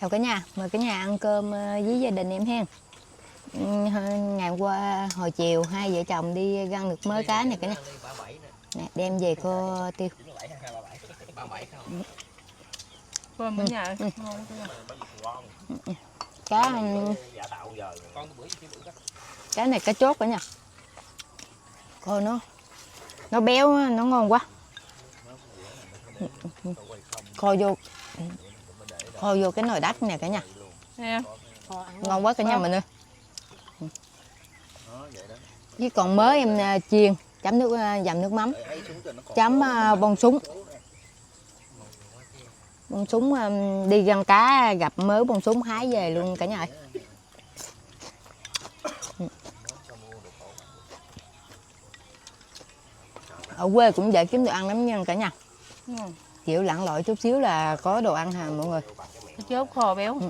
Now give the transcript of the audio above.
Chào cả nhà, mời cả nhà ăn cơm với gia đình em hen. Ngày qua hồi chiều hai vợ chồng đi găng được mớ cá này cả nhà. Nè, đem về cô Tiêu. Cơm ở nhà ngon Cá cá này cá chốt cả nhà. Coi nó béo, nó ngon quá. Kho vô cái nồi đất nè cả nhà. nè. Ngon quá cả nhà mình ơi. Với còn mới em chiên chấm nước dầm nước mắm, chấm bông súng. Bông súng đi găng cá gặp mớ bông súng hái về luôn cả nhà ơi. Ở quê cũng dễ kiếm đồ ăn lắm nha cả nhà. Kiểu lặn lội chút xíu là có đồ ăn hà mọi người. Cái chốt kho béo.